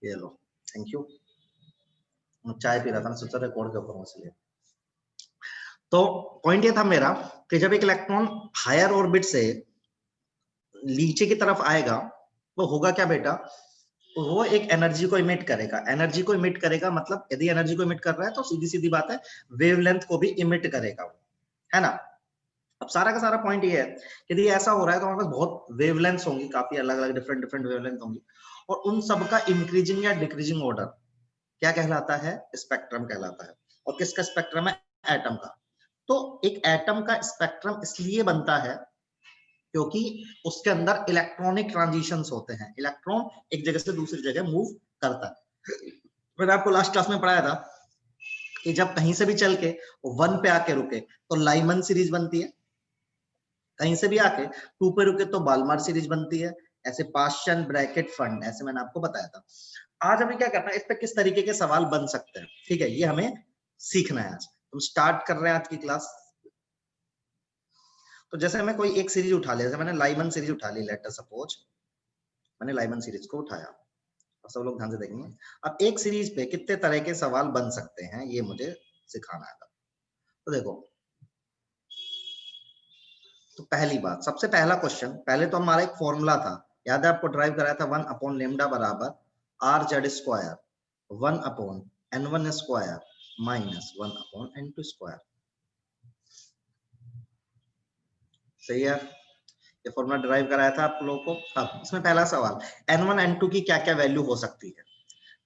ये लो, thank you. चाय P रहा था, सोचा रिकॉर्ड के ऊपर इसलिए। तो पॉइंट ये था मेरा कि जब एक इलेक्ट्रॉन हायर ऑर्बिट से नीचे की तरफ आएगा तो होगा क्या बेटा, वो एक एनर्जी को इमिट करेगा। एनर्जी को इमिट करेगा मतलब यदि एनर्जी को इमिट कर रहा है तो सीधी सीधी बात है वेवलेंथ को भी इमिट करेगा, है ना। अब सारा का सारा पॉइंट ये है कि यदि ऐसा हो रहा है तो हमारे पास बहुत वेवलेंथ्स होंगी, काफी अलग अलग डिफरेंट डिफरेंट वेवलेंथ होंगी, और उन सब का इंक्रीजिंग या डिक्रीजिंग ऑर्डर क्या कहलाता है, स्पेक्ट्रम कहलाता है। और किसका स्पेक्ट्रम है, एटम का। तो एक एटम का स्पेक्ट्रम इसलिए बनता है क्योंकि उसके अंदर इलेक्ट्रॉनिक ट्रांजिशंस होते हैं, इलेक्ट्रॉन एक जगह से दूसरी जगह मूव करता है। मैंने आपको लास्ट क्लास में पढ़ाया था कि जब कहीं से भी चल के 1 पे आके रुके तो लाइमन सीरीज बनती है, कहीं से भी आके 2 पे रुके तो बाल्मर सीरीज बनती है, ऐसे पास्चन ब्रैकेट फंड, ऐसे मैंने आपको बताया था। आज हमें क्या करना है, इस पे किस तरीके के सवाल बन सकते हैं, ठीक है, ये हमें सीखना है। आज हम स्टार्ट कर रहे हैं आज की क्लास। तो जैसे मैं कोई एक सीरीज उठा लिया, जैसे मैंने लाइमन सीरीज उठा ली, लेट अस सपोज मैंने लाइमन सीरीज को उठाया, और सब लोग ध्यान से देखेंगे। अब एक सीरीज पे कितने तरह के सवाल बन सकते हैं ये मुझे सिखाना है। तो देखो, तो पहली बात, सबसे पहला क्वेश्चन, पहले तो हमारा एक फॉर्मूला था, याद है आपको, ड्राइव कराया था 1 अपॉन लेमडा बराबर are Z square 1 upon n1 square minus 1 upon n2 square. सही है, ये फॉर्मूला ड्राइव कराया था आप लोगों को। अब इसमें पहला सवाल, n1 n2 की क्या क्या वैल्यू हो सकती है,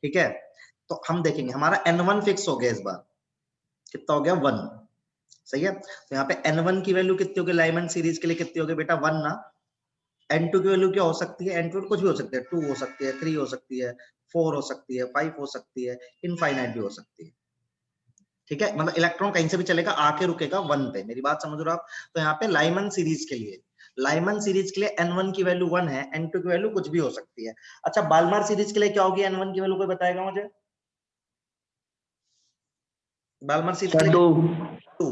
ठीक है। तो हम देखेंगे, हमारा n1 फिक्स हो गया इस बार, कितना हो गया 1, सही है। तो यहाँ पे n1 की वैल्यू कितनी होगी, लाइमन सीरीज के लिए कितनी होगी बेटा 1 ना। n2 की वैल्यू क्या हो सकती है, n2 कुछ भी हो सकती है, 2 हो सकती है, 3 हो सकती है, 4 हो सकती है, 5 हो सकती है, इनफाइनाइट भी हो सकती है, ठीक है। मतलब इलेक्ट्रॉन कहीं से भी चलेगा, आके रुकेगा 1 पे, मेरी बात समझ रहे हो आप। तो यहाँ पे लाइमन सीरीज के लिए, लाइमन सीरीज के लिए n1 की वैल्यू 1 है, n2 की वैल्यू कुछ भी हो सकती है। अच्छा, बाल्मर सीरीज के लिए क्या होगी n1 की वैल्यू, कोई बताएगा मुझे। बाल्मर सीरीज के लिए 2,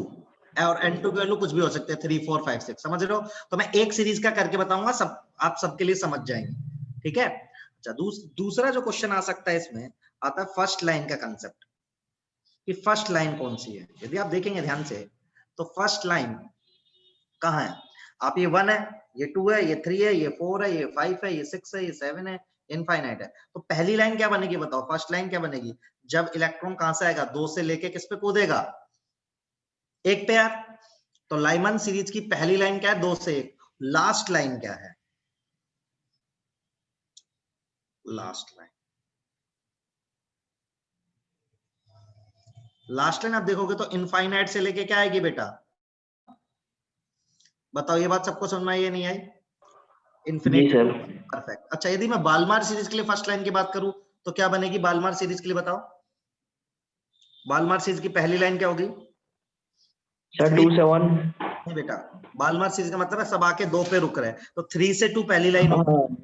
और n2 की वैल्यू कुछ भी हो सकते हैं, 3 4 5 6, समझ रहे हो। तो मैं एक सीरीज का करके बताऊंगा, सब आप सबके लिए समझ जाएंगे, ठीक है। अच्छा, दूसरा जो क्वेश्चन आ सकता है इसमें, आता है फर्स्ट लाइन का कंसेप्ट, कि फर्स्ट लाइन कौन सी है। यदि आप देखेंगे ध्यान से तो फर्स्ट लाइन कहाँ है, आप ये 1 है, ये 2 है, ये 3 है, ये 4 है, ये 5 है, ये 6 है, ये 7 है, इनफाइनाइट है। तो पहली लाइन क्या बनेगी बताओ, फर्स्ट लाइन क्या बनेगी, जब इलेक्ट्रॉन कहां से आएगा, 2 से लेके किस पे कूदेगा, 1 पे यार। तो लाइमन सीरीज की पहली लाइन क्या है, 2 से 1। लास्ट लाइन क्या है, लास्ट लाइन, लास्ट लाइन आप देखोगे तो इनफाइनाइट से लेके क्या आएगी बेटा, बताओ, ये बात सबको समझ में आई या नहीं आई, इन्फिनिटी। परफेक्ट। अच्छा, यदि मैं बाल्मर सीरीज के लिए फर्स्ट लाइन की बात करूं तो क्या बनेगी बाल्मर सीरीज के लिए, बताओ। बाल्मर सीरीज की पहली लाइन क्या होगी, 2 से 1। नहीं बेटा, बाल्मर सीरीज का मतलब है सब आके 2 पे रुक रहे हैं, तो 3 से 2 पहली लाइन होगी,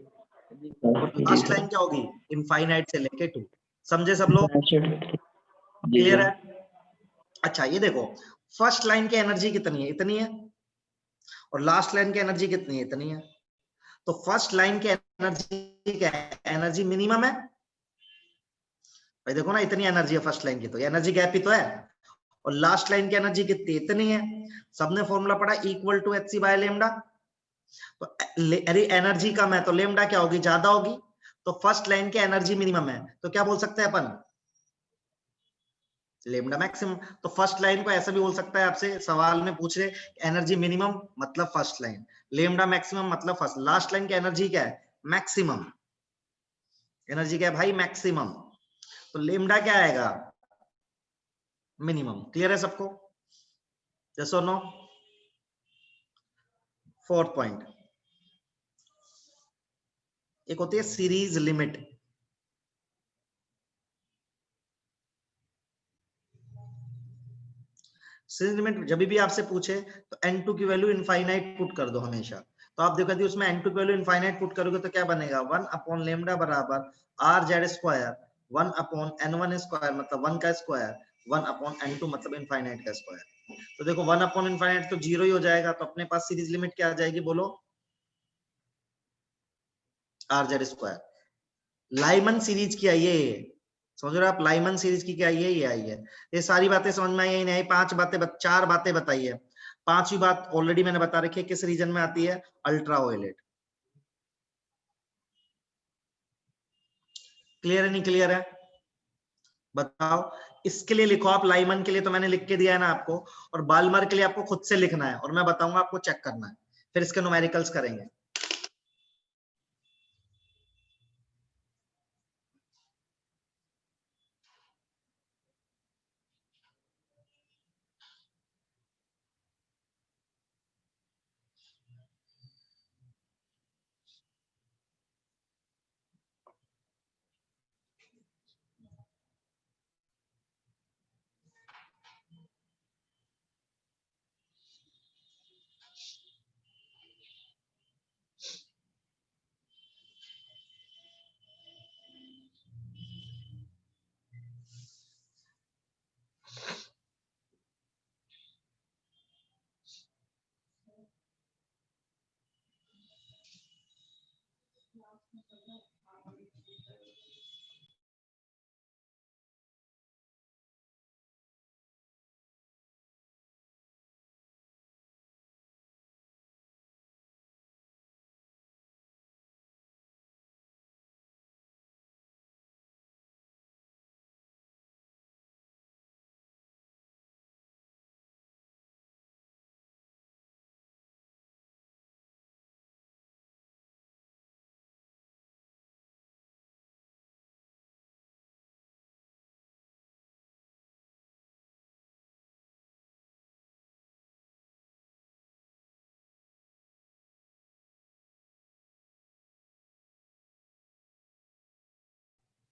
और लास्ट लाइन क्या होगी, इनफाइनाइट से लेके 2। समझे सब लोग, क्लियर है। अच्छा, ये देखो, फर्स्ट लाइन की एनर्जी कितनी है, इतनी है, और लास्ट लाइन की एनर्जी कितनी है, इतनी है। तो फर्स्ट लाइन की एनर्जी क्या है, एनर्जी मिनिमम है भाई, देखो ना, इतनी एनर्जी है फर्स्ट लाइन की, तो एनर्जी गैप ही तो है। और लास्ट लाइन की एनर्जी कितनी, इतनी है। सबने फॉर्मूला पढ़ा, equal to H C by lambda. तो अरे एनर्जी कम है तो लेमडा क्या होगी, ज्यादा होगी। तो फर्स्ट लाइन की एनर्जी मिनिमम है, तो क्या बोल सकते हैं अपन, लेमडा मैक्सिमम। तो फर्स्ट लाइन को ऐसा भी बोल सकता है, आपसे सवाल में पूछ रहे एनर्जी मिनिमम मतलब फर्स्ट लाइन, लेमडा मैक्सिमम मतलब फर्स्ट। लास्ट लाइन की एनर्जी क्या है, मैक्सिमम। एनर्जी क्या है भाई, मैक्सिमम। तो लेमडा क्या आएगा, मिनिमम। क्लियर है सबको, यस और नो। फोर्थ पॉइंट, एक होती है सीरीज लिमिट। सीरीज लिमिट जब भी आपसे पूछे तो n2 की वैल्यू इनफाइनाइट पुट कर दो हमेशा। तो आप देखो, यदि उसमें n2 की वैल्यू इनफाइनाइट पुट करोगे तो क्या बनेगा, 1 अपॉन लेमडा बराबर are Z square 1 upon n1 square मतलब 1 का स्क्वायर 1 अपॉन n2 मतलब इनफाइनाइट का स्क्वायर। तो देखो 1 अपॉन इनफाइनाइट तो 0 ही हो जाएगा, तो अपने पास सीरीज लिमिट क्या आ जाएगी, बोलो, are Z square. Lyman series की आई है ये, समझ रहे हो आप, लाइमन सीरीज की क्या आई है, ये आई है। ये सारी बातें समझ में आई नहीं आई, चार बातें बताई है। पांचवी बात ऑलरेडी मैंने बता रखी है, किस रीजन में आती है, अल्ट्रा वायलेट। क्लियर है नहीं क्लियर है बताओ। इसके लिए लिखो आप, लाइमन के लिए तो मैंने लिख के दिया है ना आपको, और बाल्मर के लिए आपको खुद से लिखना है, और मैं बताऊंगा आपको चेक करना है, फिर इसके न्यूमेरिकल्स करेंगे।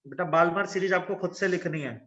बेटा बाल्मर सीरीज आपको खुद से लिखनी है।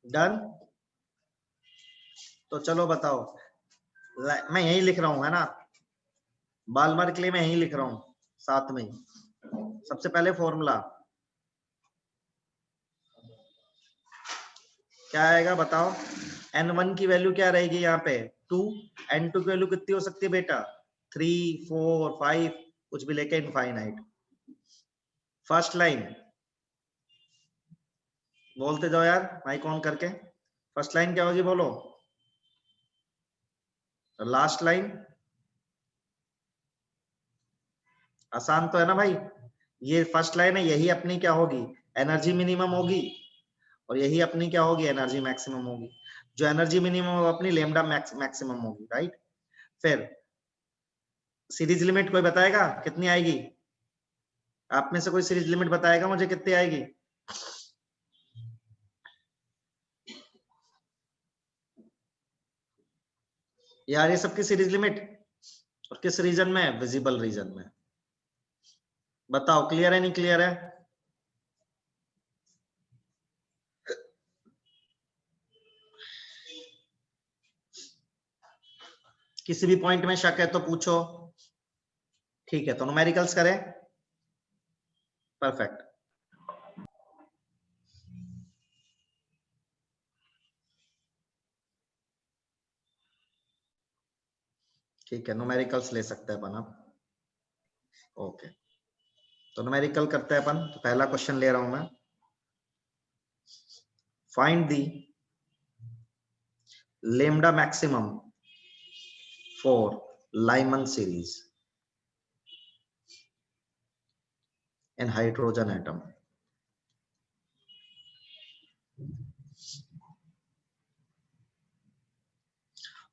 डन। तो चलो बताओ, मैं यही लिख रहा हूँ है ना, बाल्मर के लिए मैं यही लिख रहा हूँ साथ में ही। सबसे पहले फॉर्मूला क्या आएगा बताओ, n1 की वैल्यू क्या रहेगी यहाँ पे 2, n2 की वैल्यू कितनी हो सकती है बेटा 3 4 5, कुछ भी लेके इनफाइनाइट। फर्स्ट लाइन बोलते जाओ यार माइक ऑन करके, फर्स्ट लाइन क्या होगी बोलो, लास्ट लाइन आसान तो है ना भाई, ये फर्स्ट लाइन है, यही अपनी क्या होगी, एनर्जी मिनिमम होगी, और यही अपनी क्या होगी, एनर्जी मैक्सिमम होगी। जो एनर्जी मिनिमम होगी अपनी लेमडा मैक्सिमम होगी, राइट। फिर सीरीज लिमिट कोई बताएगा कितनी आएगी, आप में से कोई सीरीज लिमिट बताएगा मुझे कितनी आएगी, यार ये सबकी सीरीज लिमिट, और किस रीजन में, विजिबल रीजन में। बताओ क्लियर है नहीं क्लियर है। किसी भी पॉइंट में शक है तो पूछो, ठीक है तो न्यूमेरिकल्स करें, परफेक्ट। ठीक है न्यूमेरिकल्स ले सकते हैं अपन अब, ओके। तो न्यूमेरिकल करते हैं अपन, तो पहला क्वेश्चन ले रहा हूं मैं, find the lambda maximum for Lyman series in hydrogen atom.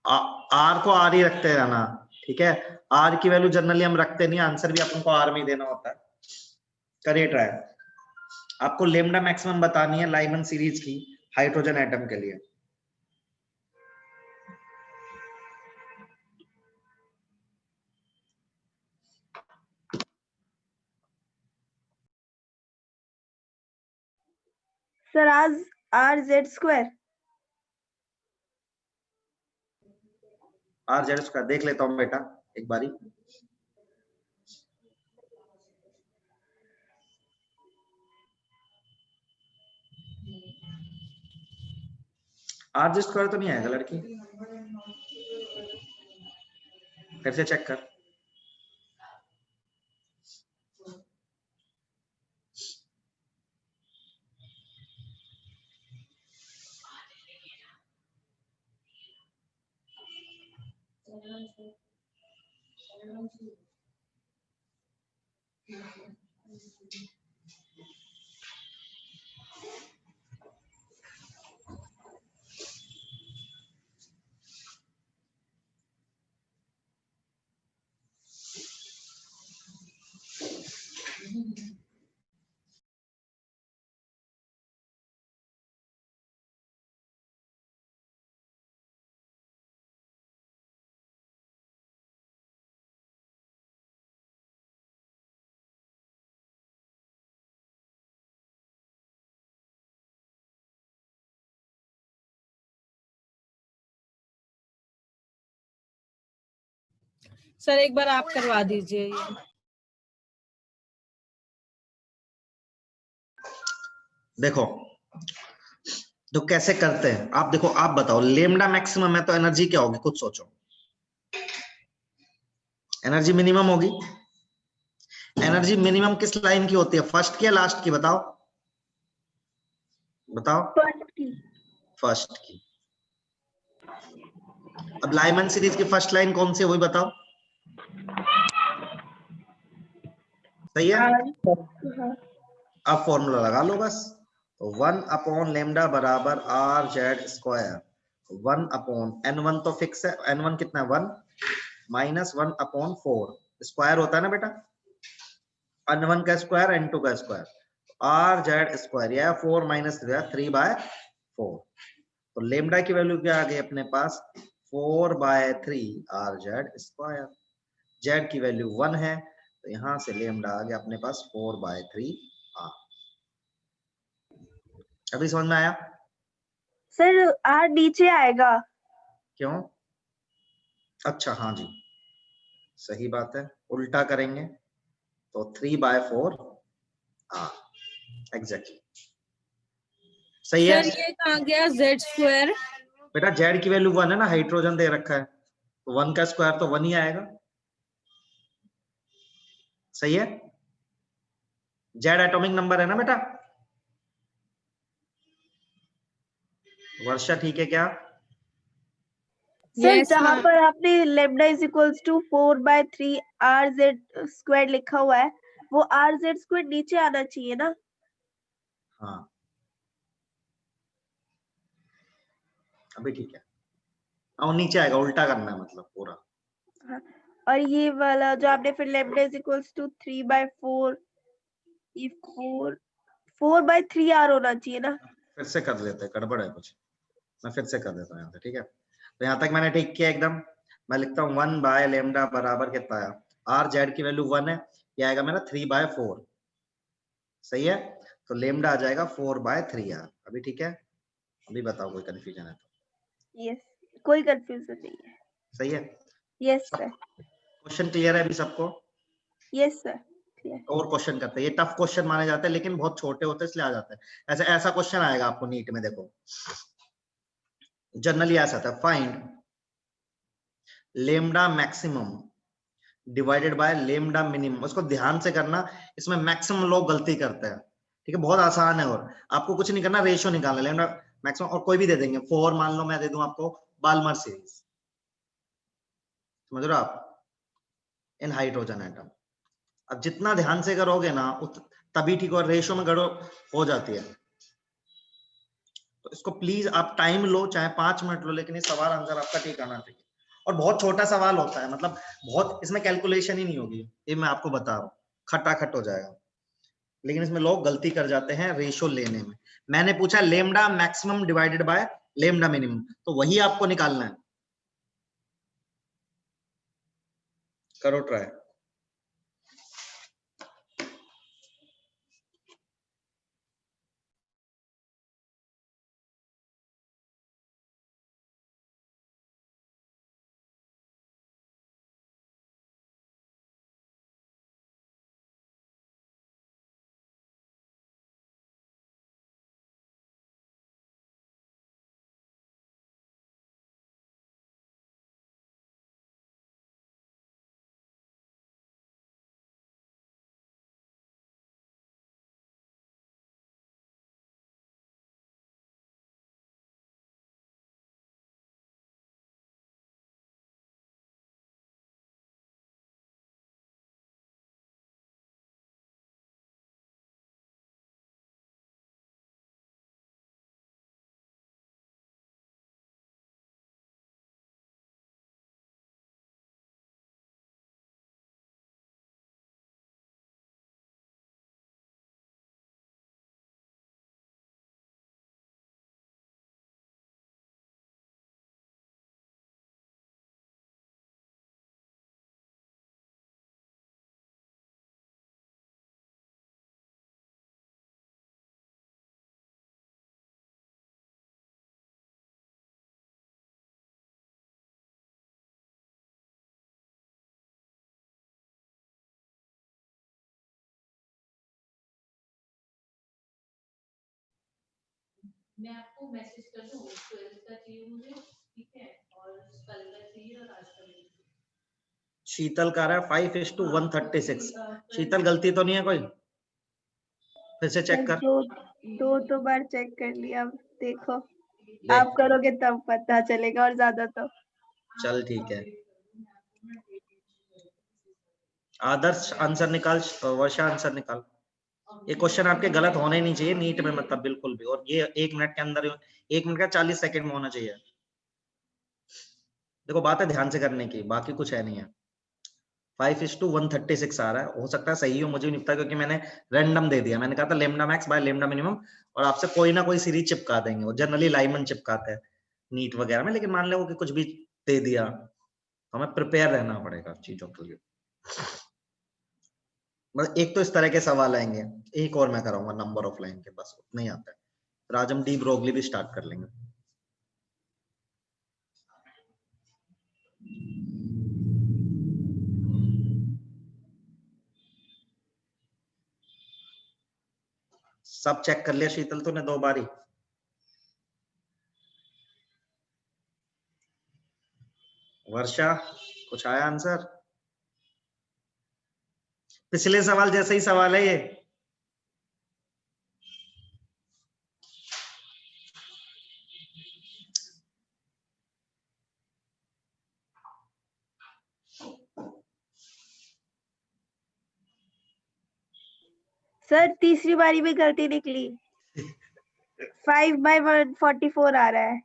R को आर ही रखते रहना, ठीक है। आर की वैल्यू जनरली हम रखते नहीं, आंसर भी अपन को आर में ही देना होता है। करिए ट्राई। आपको लेमडा मैक्सिमम बतानी है लाइमन सीरीज की हाइड्रोजन एटम के लिए। सर आज are Z square. Are Z square देख लेता हूं बेटा एक बारी। आर जेड स्क्वायर तो नहीं आएगा लड़की, फिर से चेक कर। सर एक बार आप करवा दीजिए ये। देखो तो कैसे करते हैं आप, देखो आप बताओ लेमडा मैक्सिमम है तो एनर्जी क्या होगी, खुद सोचो। एनर्जी मिनिमम होगी। एनर्जी मिनिमम किस लाइन की होती है, फर्स्ट की या लास्ट की, बताओ बताओ। फर्स्ट की। अब लाइमन सीरीज की फर्स्ट लाइन कौन सी है वही बताओ। सही है। अब फॉर्मूला लगा लो बस। 1 अपॉन लेमडा बराबर are Z square, 1 upon n1 तो फिक्स है, n1 कितना है 1 माइनस 1 अपॉन 4 स्क्वायर होता है ना बेटा, n1 का स्क्वायर n2 का स्क्वायर, आर जेड स्क्वायर या 4 माइनस 3/4। तो लेमडा की वैल्यू क्या आ गई अपने पास 4/3 आर जेड स्क्वायर। जेड की वैल्यू 1 है तो यहां से लेमडा आ गया अपने पास 4/3 आर। अभी समझ में आया? सर आर नीचे आएगा। क्यों? अच्छा हाँ जी सही बात है, उल्टा करेंगे तो 3/4 आर एग्जैक्टली सही है। सर ये कहाँ गया जेड स्क्वायर? बेटा जेड की वैल्यू 1 है ना, हाइड्रोजन दे रखा है तो 1 का स्क्वायर तो 1 ही आएगा। सही है। जेड एटॉमिक नंबर है ना बेटा। वर्षा ठीक है क्या? सर Yes, जहाँ ma'am. पर आपने lambda is equals to 4/3 R Z square लिखा हुआ है, वो आर जेड स्क्वायर नीचे आना चाहिए ना। हाँ अभी ठीक है, और नीचे आएगा, उल्टा करना है मतलब पूरा। हाँ। और ये वाला जो आपने फिर लेमडा इज इक्वल्स टू 3/4, ये 4/3 आर होना चाहिए ना। फिर से कर लेते हैं, गड़बड़ है कुछ, मैं फिर से कर देता हूँ यहाँ पे, ठीक है। तो यहाँ तक मैंने ठीक किया एकदम। मैं लिखता हूँ 1/लेमडा बराबर कितना है, आर जेड की वैल्यू 1 है, ये आएगा मेरा 3/4। सही है। तो लेमडा आ जाएगा 4/3 आर। अभी ठीक है, अभी बताओ कोई कंफ्यूजन है तो। यस, कोई कंफ्यूजन नहीं है। सही है। Yes sir. क्वेश्चन क्लियर है अभी सबको? Yes sir clear. और क्वेश्चन करते हैं, ये टफ क्वेश्चन माने जाते हैं लेकिन बहुत छोटे होते हैं इसलिए आ जाते हैं। ऐसा ऐसा क्वेश्चन आएगा आपको नीट में, देखो जनरली ऐसा था, find lambda maximum divided by lambda minimum. उसको ध्यान से करना, इसमें मैक्सिमम लोग गलती करते हैं, ठीक है। बहुत आसान है और आपको कुछ नहीं करना, रेशियो निकालना लेमडा मैक्सिमम, और कोई भी दे देंगे 4 मान लो, मैं दे दूं आपको बाल्मर सीरीज, समझ रहे हो आप, इन हाइड्रोजन एटम। अब जितना ध्यान से करोगे ना तभी ठीक, और रेशो में गड़बड़ हो जाती है। तो इसको प्लीज आप टाइम लो, चाहे 5 मिनट लो, लेकिन ये सवाल आंसर आपका ठीक आना चाहिए। और बहुत छोटा सवाल होता है, मतलब बहुत इसमें कैलकुलेशन ही नहीं होगी, ये मैं आपको बता रहा हूँ, खटाखट हो जाएगा। लेकिन इसमें लोग गलती कर जाते हैं रेशो लेने में। मैंने पूछा lambda maximum divided by lambda minimum, तो वही आपको निकालना है। करो ट्राई। मैं आपको मैसेज कर दूं, 12 का चाहिए मुझे, ठीक है, और कल का चाहिए और आज का चाहिए। शीतल का रहा है 5:136। शीतल गलती तो नहीं है कोई? फिर से चेक कर। दो बार चेक कर लिया, अब देखो देख, आप करोगे तब पता चलेगा, और ज्यादा तो। चल ठीक है। आदर्श आंसर निकाल, वर्षा आंसर निकाल। ये क्वेश्चन आपके गलत होने ही नहीं चाहिए नीट में, मतलब बिल्कुल भी। और ये 1 मिनट के अंदर, 1 मिनट का 40 सेकंड में होना चाहिए। देखो बात है ध्यान से करने की, बाकी कुछ है नहीं है। 5:136 आ रहा है, हो सकता है सही हो, मुझे नहीं पता, क्योंकि मैंने रैंडम दे दिया। मैंने कहा था lambda max by lambda minimum, और आपसे कोई ना कोई सीरीज चिपका देंगे, वो जनरली लाइमन चिपकाते हैं नीट वगैरह में। लेकिन मान लो कि कुछ भी दे दिया, तो हमें प्रिपेयर रहना पड़ेगा चीजों के लिए। मतलब एक तो इस तरह के सवाल आएंगे, एक और मैं कराऊंगा नंबर ऑफ लाइन के, बस उतना ही आता है। फिर आज हम डी ब्रोगली भी स्टार्ट कर लेंगे। सब चेक कर लिया शीतल तूने 2 बार ही? वर्षा कुछ आया आंसर? पिछले सवाल जैसे ही सवाल है ये। सर तीसरी बारी में गलती निकली, 5/144 आ रहा है।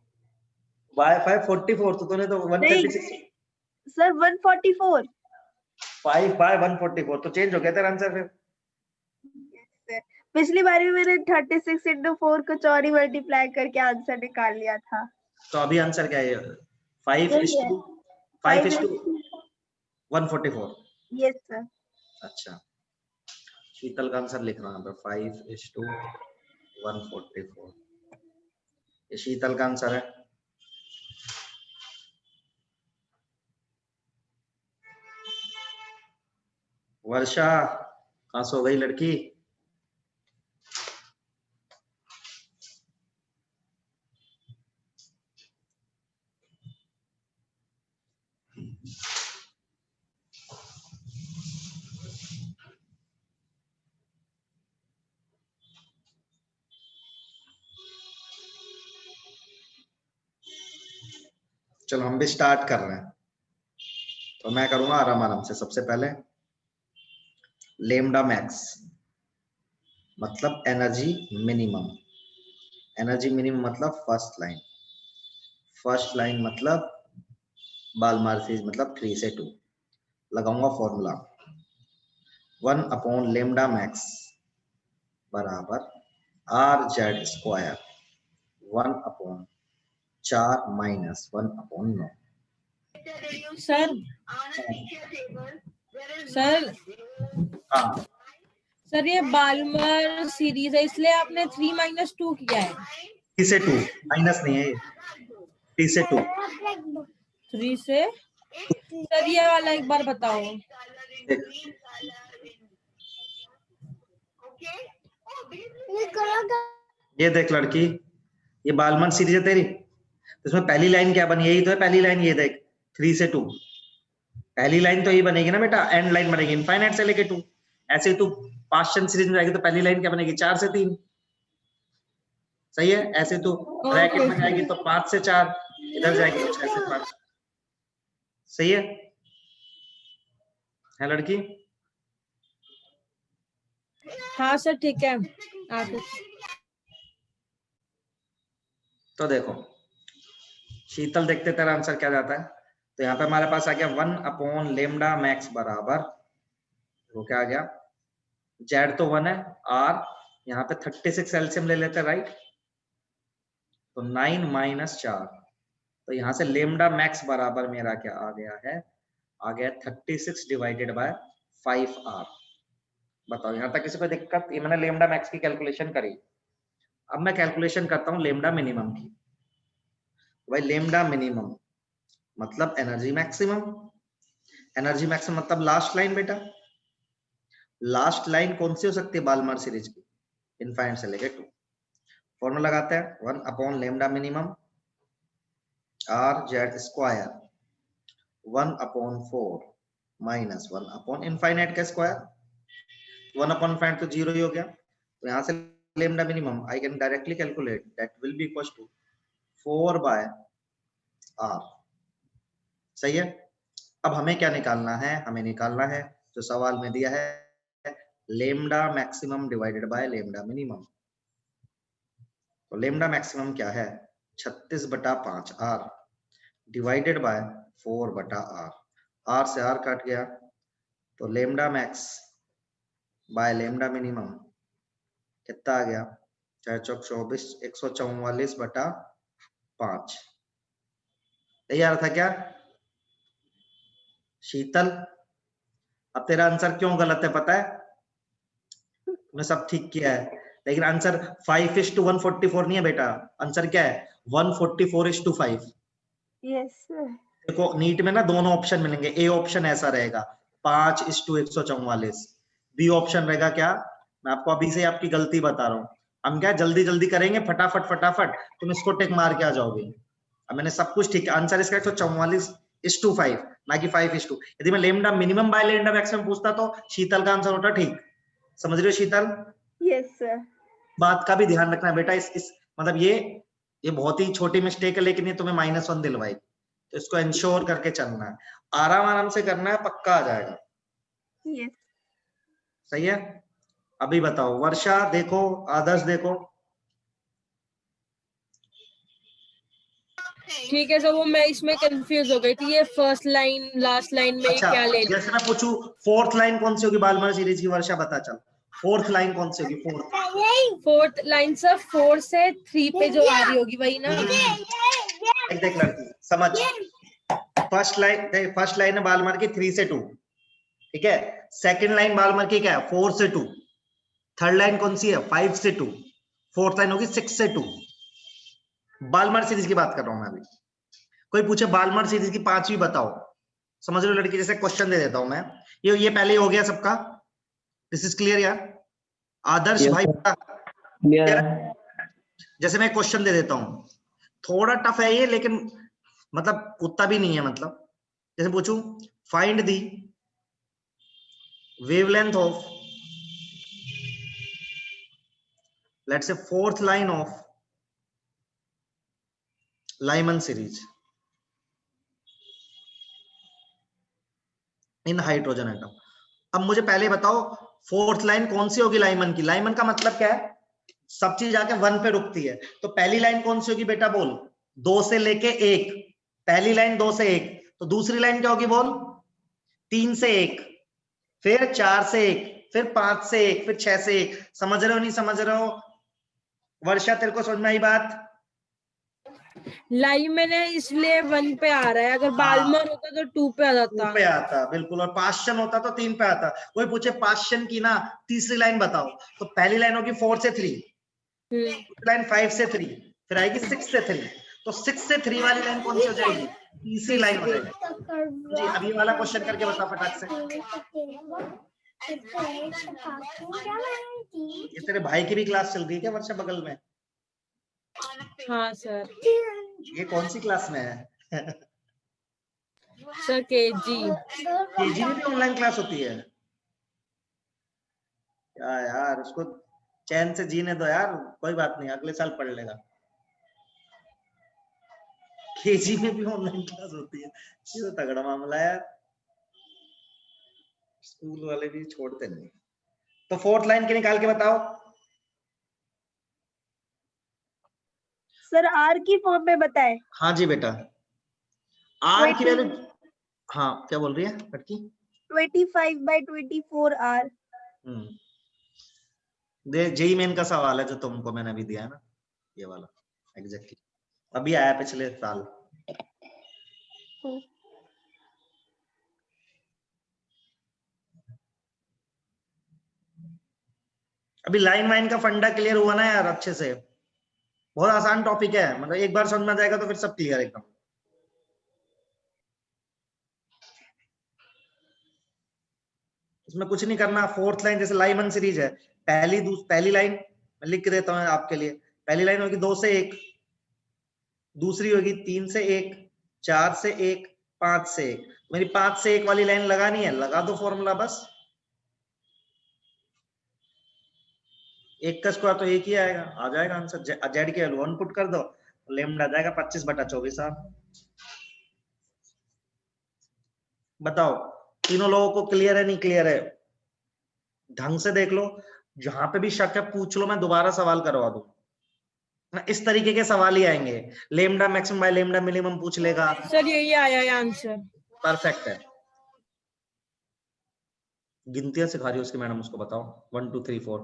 बाय 544, तो तूने तो 136। सर 144। 5/144 तो चेंज हो गया तेरा आंसर फिर। पिछली बारी में मैंने 36/4 को 4 ही मल्टीप्लाई करके आंसर निकाल लिया था। तो अभी आंसर क्या है? 5 यही इज है, two 5 5 is two 144। Yes sir. अच्छा, शीतल का आंसर लिख रहा है 5:144। ये शीतल का आंसर है। वर्षा कहाँ सो गई लड़की? चलो हम भी स्टार्ट कर रहे हैं, तो मैं करूंगा आराम आराम से। सबसे पहले लेमडा मैक्स मतलब एनर्जी मिनिमम, एनर्जी मिनिमम मतलब फर्स्ट लाइन, फर्स्ट लाइन मतलब बालमार सीरीज मतलब 3 से 2। लगाऊंगा फॉर्मूला 1 अपॉन लेमडा मैक्स बराबर are Z square 1 upon 4 minus 1 upon 9। Sir sir हाँ सर ये बाल्मर सीरीज है इसलिए आपने 3 - 2 किया है। 3 से 2 माइनस नहीं है ये, 3 से 2। 3 से सर ये वाला एक बार बताओ। देख ये देख लड़की, ये बालमन सीरीज है तेरी, तो इसमें पहली लाइन क्या बनी, यही तो है पहली लाइन। ये देख 3 से 2, पहली लाइन तो यही बनेगी ना बेटा, एंड लाइन बनेगी इनफाइनाइट से लेके 2। ऐसे ही तू पास्चन सीरीज में जाएगी तो पहली लाइन क्या बनेगी, 4 से 3। सही है। ऐसे तू ब्रैकेट में जाएगी तो 5 से 4, इधर जाएगी तो 6 से 5। सही है लड़की? हाँ सर ठीक है। आप तो देखो शीतल, देखते तेरा आंसर क्या जाता है। तो यहाँ पे हमारे पास आ गया 1 अपॉन लेमडा मैक्स बराबर, वो क्या आ गया, जेड तो 1 है, आर यहाँ पे 36 एलसीएम ले लेते हैं राइट, तो 9 माइनस 4। तो यहाँ से लेमडा मैक्स बराबर मेरा क्या आ गया है, आ गया 36 डिवाइडेड बाय 5r। बताओ यहाँ तक किसी को दिक्कत? ये मैंने लेमडा मैक्स की कैलकुलेशन करी। अब मैं कैलकुलेशन करता हूँ लेमडा मिनिमम की। भाई लेमडा मिनिमम मतलब एनर्जी मैक्सिमम, एनर्जी मैक्सिमम मतलब लास्ट लाइन बेटा। लास्ट लाइन कौन सी हो सकती है बालमार सीरीज की, इनफाइनाइट से लेके 2। फॉर्मूला लगाते हैं 1 upon lambda minimum R Z square 1 upon 4 minus 1 upon infinite का स्क्वायर। 1 अपॉन इनफाइनाइट तो 0 ही हो गया, तो यहाँ से lambda minimum I can directly calculate that will be equal to 4 by r। सही है। अब हमें क्या निकालना है, हमें निकालना है जो सवाल में दिया है lambda maximum divided by lambda minimum. तो लेमडा मैक्सिमम क्या है, 36/5 r divided by 4/r। r से r कट गया, तो lambda max by lambda minimum कितना आ गया, 4 × 24 144/5। यही आ रहा था क्या शीतल? अब तेरा आंसर क्यों गलत है पता है, तूने सब ठीक किया है लेकिन आंसर 5:144 नहीं है बेटा। आंसर क्या है 144:5। Yes sir. देखो नीट में ना दोनों ऑप्शन मिलेंगे, ए ऑप्शन ऐसा रहेगा 5:144, बी ऑप्शन रहेगा क्या, मैं आपको अभी से आपकी गलती बता रहा हूँ। हम क्या जल्दी जल्दी करेंगे फटाफट फटाफट, तुम इसको टिक मार के आ जाओगे। अब मैंने सब कुछ ठीक है, आंसर इसका 144:5 ना कि 5:2। यदि मैं lambda minimum by lambda maximum पूछता तो शीतल का आंसर होता ठीक। समझ रहे हो शीतल? Yes sir. बात का भी ध्यान रखना बेटा, इस मतलब ये बहुत ही छोटी मिस्टेक है लेकिन ये तुम्हें -1 दिलवाई, तो इसको इंश्योर करके चलना है, आराम आराम से करना है, पक्का आ जाएगा। यस। सही है। अभी बताओ वर्षा देखो, आदर्श देखो। ठीक है सर, वो मैं इसमें कंफ्यूज हो गई थी, ये फर्स्ट लाइन लास्ट लाइन में अच्छा क्या ले। जैसे मैं पूछूं फोर्थ लाइन कौन सी होगी बालमर सीरीज की, वर्षा बता चल फोर्थ लाइन कौन सी होगी। फोर्थ लाइन सर 4 से 3 पे जो आ रही होगी वही ना। देख लड़की समझ, फर्स्ट लाइन है बालमर की 3 से 2, ठीक है। सेकंड लाइन बालमर की क्या है 4 से 2, थर्ड लाइन कौन सी है 5 से 2, फोर्थ लाइन होगी 6 से 2। बालमर सीरीज की बात कर रहा हूं मैं अभी। कोई पूछे बालमर सीरीज की पांचवी बताओ, समझ लो लड़की, जैसे क्वेश्चन दे देता हूं मैं, ये पहले हो गया सबका, दिस इज क्लियर यार। आदर्श Yes, भाई sir. क्लियर है। जैसे मैं क्वेश्चन दे देता हूं, थोड़ा टफ है ये लेकिन मतलब उतना भी नहीं है, मतलब जैसे पूछूं find the wavelength of let's say fourth line of Lyman series, in hydrogen atom. अब मुझे पहले बताओ फोर्थ लाइन कौन सी होगी लाइमन की? लाइमन का मतलब क्या है? सब चीज आके 1 पे रुकती है। तो पहली लाइन कौन सी होगी बेटा बोल? 2 से लेके 1। पहली लाइन 2 से 1, तो दूसरी लाइन क्या होगी बोल? 3 से 1, फिर 4 से 1, फिर 5 से 1, फिर 6 से 1। समझ रहे हो नहीं समझ रहे हो? वर्षा तेरे को समझ में आई बात? लाइमन है इसलिए 1 पे आ रहा है, अगर बाल्मर होता तो 2 पे आ 2 जाता। पे आता बिल्कुल, और पाश्चन होता तो 3 पे आता। कोई पूछे पाश्चन की ना तीसरी लाइन बताओ, तो पहली लाइन होगी 4 से 3, लाइन 5 से 3, फिर आएगी 6 से 3। तो 6 से 3 वाली लाइन कौन सी हो जाएगी? तीसरी लाइन हो जाएगी। जी अब ये वाला क्वेश्चन करके बता फटाक से। ये तेरे भाई की भी क्लास चल रही है क्या वर्षा बगल में? हाँ सर। ये कौन सी क्लास में है? Sir KG. केजी में भी ऑनलाइन क्लास होती है? यार उसको चैन से जीने दो यार, कोई बात नहीं अगले साल पढ़ लेगा। केजी में भी ऑनलाइन क्लास होती है? ये तो तगड़ा मामला है यार, स्कूल वाले भी छोड़ते नहीं। तो फोर्थ लाइन के निकाल के बताओ। सर आर की फॉर्म में बताएं। हाँ जी बेटा, आर की वैल्यू, हाँ क्या बोल रही है लड़की? 25/24 आर। दे जेई मेन का सवाल है जो तुमको मैंने अभी दिया है ना, ये वाला एग्जैक्टली अभी आया पिछले साल। अभी लाइन वाइन का फंडा क्लियर हुआ ना यार अच्छे से? बहुत आसान टॉपिक है, मतलब एक बार समझ में आ जाएगा तो फिर सब क्लियर एकदम। इसमें कुछ नहीं करना। फोर्थ लाइन जैसे लाइमन सीरीज है, पहली लाइन मैं लिख देता हूँ आपके लिए। पहली लाइन होगी 2 से 1, दूसरी होगी 3 से 1, 4 से 1, 5 से 1। मेरी 5 से 1 वाली लाइन लगानी है, लगा दो फॉर्मूला बस। 1 का स्क्वायर तो 1 ही आएगा, आ जाएगा आंसर। जेड की वैल्यू 1 पुट कर दो, लेमडा आ जाएगा 25/24। बताओ तीनों लोगों को क्लियर है नहीं क्लियर है? ढंग से देख लो, जहां पे भी शक है पूछ लो, मैं दोबारा सवाल करवा दूं। इस तरीके के सवाल ही आएंगे। Lambda maximum by lambda minimum पूछ लेगा। सर यही आया है आंसर। परफेक्ट है। गिनतियां सिखा रही हो उसकी मैडम, उसको बताओ 1 2 3 4।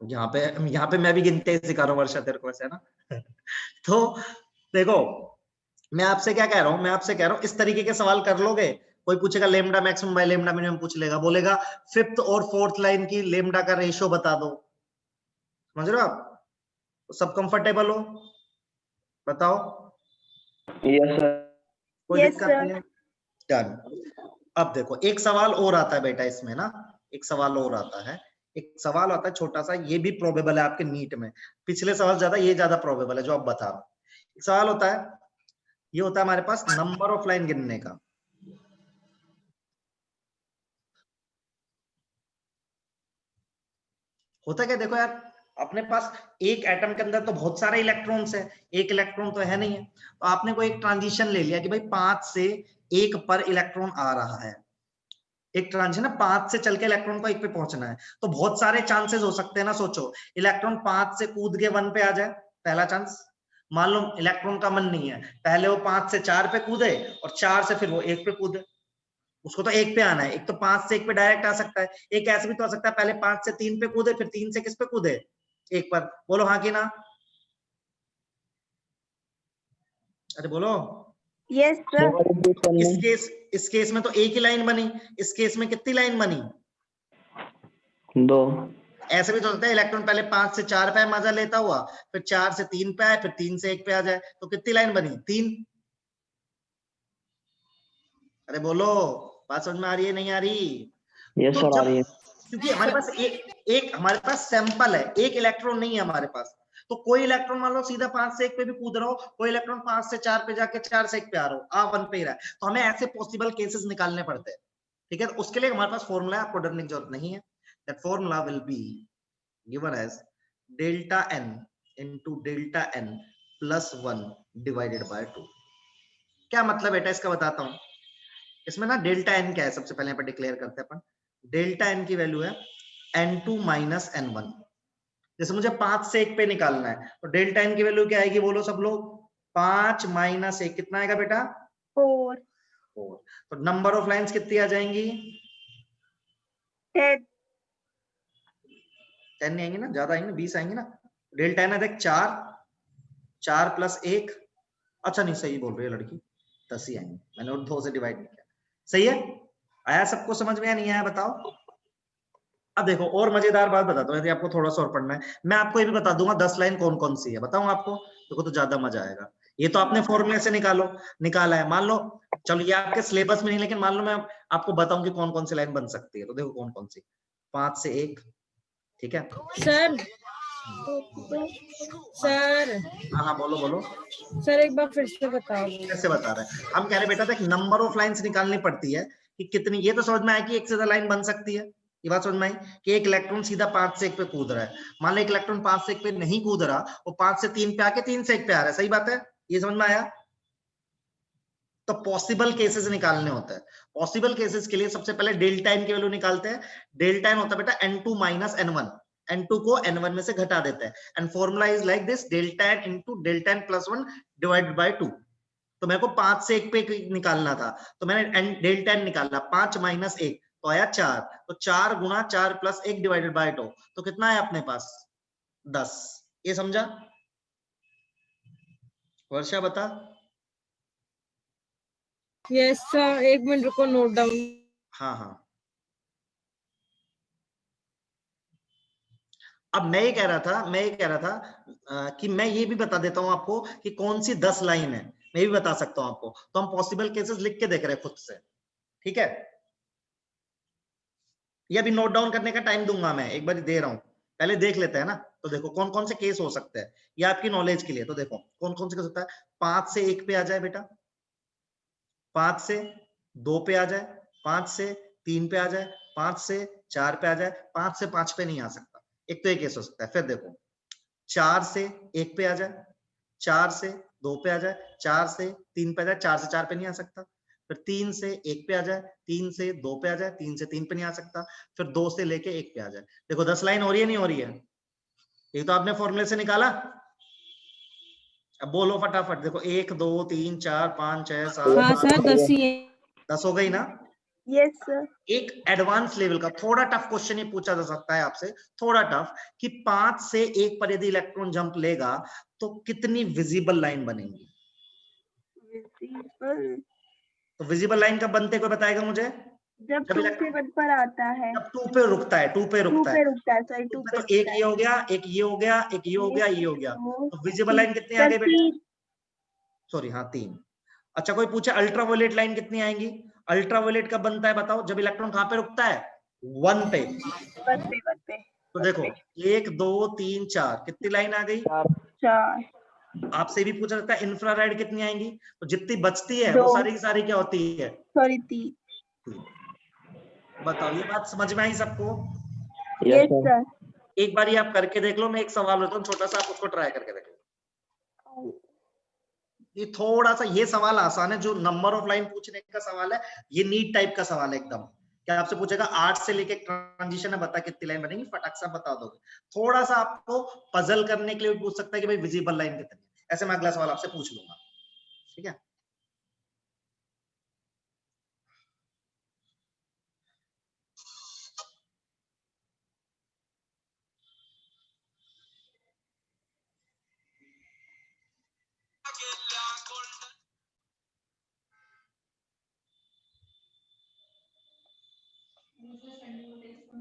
यहाँ पे मैं भी गिनते सिखा रहा हूँ वर्षा तेरे को, ऐसे है ना? तो देखो मैं आपसे क्या कह रहा हूँ, मैं आपसे कह रहा हूँ इस तरीके के सवाल कर लोगे। कोई पूछेगा lambda maximum by lambda minimum पूछ लेगा, बोलेगा फिफ्थ और फोर्थ लाइन की लेमडा का रेशियो बता दो। समझ रहे हो आप? सब कंफर्टेबल हो? बताओ। Yes sir. कोई यस दिक्कत सर। नहीं है? डन। अब देखो एक सवाल और आता है बेटा इसमें ना, एक सवाल और आता है। एक सवाल आता है छोटा सा, ये भी प्रोबेबल है आपके नीट में। पिछले सवाल ज्यादा, ये ज्यादा प्रोबेबल है जो आप बता रहे हो। एक सवाल होता है, ये होता है हमारे पास नंबर ऑफ लाइन गिनने का। होता क्या देखो यार, अपने पास एक एटम के अंदर तो बहुत सारे इलेक्ट्रॉन्स है, एक इलेक्ट्रॉन तो है नहीं है। तो आपने कोई एक ट्रांजिशन ले लिया कि भाई 5 से 1 पर इलेक्ट्रॉन आ रहा है। एक ट्रांजिशन है 5 से चल के इलेक्ट्रॉन को 1 पे पहुंचना है, तो बहुत सारे चांसेस हो सकते हैं ना। सोचो इलेक्ट्रॉन 5 से कूद के 1 पे आ जाए, पहला चांस। मान लो इलेक्ट्रॉन का मन नहीं है, पहले वो 5 से 4 पे कूदे और 4 से फिर वो 1 पे कूदे। उसको तो 1 पे आना है, एक तो 5 से 1 पे डायरेक्ट आ सकता है, एक ऐसे भी तो आ सकता है पहले 5 से 3 पे कूदे फिर 3 से किस पे कूदे? 1 पर। बोलो हाँ कि ना? अरे बोलो। Yes sir. इस केस में तो एक ही लाइन बनी, इस केस में कितनी लाइन बनी? 2। ऐसे भी तो होता है इलेक्ट्रॉन पहले 5 से 4 पे मजा लेता हुआ, फिर 4 से 3 पे आए, फिर 3 से 1 पे आ जाए, तो कितनी लाइन बनी? 3। अरे बोलो, बात समझ में आ रही है नहीं आ रही? यस तो सर आ जब, रही है। क्योंकि हमारे पास एक हमारे पास सैंपल है, एक इलेक्ट्रॉन नहीं है हमारे पास। तो कोई इलेक्ट्रॉन मान लो सीधा 5 से 1 पे भी कूद रहा हो, कोई इलेक्ट्रॉन 5 से 4 पे जाके 4 से 1 पे आ रहा हो, आ 1 पे ही रहा है, तो हमें ऐसे पॉसिबल केसेस निकालने पड़ते हैं। ठीक है, तो उसके लिए हमारे पास फॉर्मूला है, आपको डरने की जरूरत नहीं है। That formula will be given as delta n into delta n plus 1 divided by 2। क्या मतलब बेटा इसका बताता हूं। इसमें ना डेल्टा एन क्या है सबसे पहले यहाँ पे डिक्लेयर करते हैं अपन। डेल्टा एन की वैल्यू है n2 माइनस n1। जैसे मुझे 5 से 1 पे निकालना है तो डेल्टा एन की वैल्यू क्या आएगी, बोलो सब लोग। 5 माइनस 1 कितना आएगा बेटा? 4 4। तो नंबर ऑफ लाइंस कितनी आ जाएंगी? 10 10 नहीं आएंगी ना, ज्यादा आएंगी ना, 20 आएंगी ना। डेल्टा एन है देख 4, 4 प्लस 1, अच्छा नहीं सही बोल रही है लड़की, 10 ही आएंगे, मैंने और 2 से डिवाइड नहीं किया। सही है? आया सबको समझ में या नहीं आया बताओ? अब देखो और मजेदार बात बताता हूँ, यदि आपको थोड़ा सा और पढ़ना है, मैं आपको ये भी बता दूंगा 10 लाइन कौन कौन सी है, बताऊं आपको? देखो तो ज्यादा मजा आएगा। ये तो आपने फॉर्मूले से निकाला है, मान लो, चलो ये आपके सिलेबस में नहीं, लेकिन मान लो मैं आपको बताऊं कि कौन कौन सी लाइन बन सकती है, तो देखो कौन कौन सी। 5 से 1, ठीक है सर सर हाँ हाँ बोलो बोलो। सर एक बार फिर से बताओ। कैसे बता रहे हैं हम? कह रहे बेटा देख नंबर ऑफ लाइंस निकालनी पड़ती है कि कितनी, ये तो समझ में आया कि एक से ज्यादा लाइन बन सकती है, ये बात समझ में आई कि एक इलेक्ट्रॉन सीधा 5 से 1 पे कूद रहा है। मान लो एक इलेक्ट्रॉन 5 से 1 पे नहीं कूद रहा, वो 5 से 3 पे आके 3 से 1 पे आ रहा है, सही बात है, ये समझ में आया? तो पॉसिबल केसेस निकालने होते हैं। पॉसिबल केसेस के लिए सबसे पहले डेल्टा एन की वैल्यू निकालते हैं। डेल्टा एन होता है बेटा n2 माइनस n1, n2 को n1 में से घटा देते हैं, and formula is like this, delta N into delta N plus 1 divided by 2। तो मेरे को 5 से 1 पे निकालना था, तो मैंने डेल्टा एन निकाला, 5 माइनस 1 तो आया 4, तो 4 गुना 4 प्लस 1 डिवाइडेड बाय 2, तो कितना है अपने पास? 10। ये समझा? वर्षा बता। यस सर, एक मिनट रुको, नोट डाउन। हाँ हाँ। अब मैं ये कह रहा था कि मैं ये भी बता देता हूं आपको कि कौन सी 10 लाइन है, मैं भी बता सकता हूं आपको। तो हम पॉसिबल केसेस लिख के देख रहे हैं खुद से, ठीक है? ये अभी नोट डाउन करने का टाइम दूंगा मैं, एक बार दे रहा हूं, पहले देख लेते हैं ना। तो देखो कौन कौन से केस हो सकते हैं, ये आपकी नॉलेज के लिए। तो देखो कौन कौन से केस होता है। 5 से 1 पे आ जाए बेटा, 5 से 2 पे आ जाए, 5 से 3 पे आ जाए, 5 से 4 पे आ जाए, 5 से 5 पे नहीं आ सकता, एक तो ये केस हो सकता है। फिर देखो 4 से 1 पे आ जाए, 4 से 2 पे आ जाए, 4 से 3 पे आ जाए, 4 से 4 पे नहीं आ सकता। फिर 3 से 1 पे आ जाए, 3 से 2 पे आ जाए, 3 से 3 पे नहीं आ सकता। फिर 2 से लेके 1 पे आ जाए। देखो 10 लाइन हो रही है नहीं हो रही है? ये तो आपने फॉर्मूले से निकाला। अब बोलो फटाफट, देखो 1 2 3 4 5 6 7 हाँ सर, 10 ही है। 10 हो गई ना? यस सर एक एडवांस लेवल का थोड़ा टफ क्वेश्चन ये पूछा जा सकता है आपसे, थोड़ा टफ, कि 5 से 1 पर यदि इलेक्ट्रॉन जंप लेगा तो कितनी विजिबल लाइन बनेगी? विजिबल तो विजिबल लाइन कब बनते कोई बताएगा मुझे? जब जब 2 से 1 पर आता है, जब 2 पे रुकता है, 2 पे 2 रुकता है। पे रुकता है, सॉरी 2 उसमें पे तो एक रुकता ये है। हो गया, एक ये हो गया, एक ये हो गया, ये हो गया, 1 तो 2 विजिबल 3 लाइन कितनी आ सर गई बेटा? 3 सॉरी हाँ 3। अच्छा कोई पूछे अल्ट्रावायलेट लाइन कितनी आएंगी? अल्ट्रावायलेट कब बनता है बताओ? जब इलेक्ट्रॉन कहां पे रुकता है? 1 पे। 1 पे 1 पे तो 1 देखो पे 1 2 3 4 कितनी लाइन आ गई? 4 आपसे भी पूछा जाता है इंफ्रारेड कितनी आएंगी, तो जितनी बचती है 2 वो सारी की सारी क्या होती है? सॉरी 3 बताओ ये बात समझ में आई सबको? Yes yes sir. सर एक बार ये आप करके देख लो, मैं एक सवाल लेता हूँ छोटा सा, आप उसको ट्राई करके देख लो। ये थोड़ा सा, ये सवाल आसान है, जो नंबर ऑफ लाइन पूछने का सवाल है, ये नीट टाइप का सवाल है एकदम। क्या आपसे पूछेगा 8 से लेके ट्रांजिशन है, बता कितनी लाइन बनेगी, फटाक से बता दोगे। थोड़ा सा आपको पजल करने के लिए भी पूछ सकता है कि भाई विजिबल लाइन कितनी है, ऐसे मैं अगला सवाल आपसे पूछ लूंगा, ठीक है? दूसरा स्टैंडिंग टेस्ट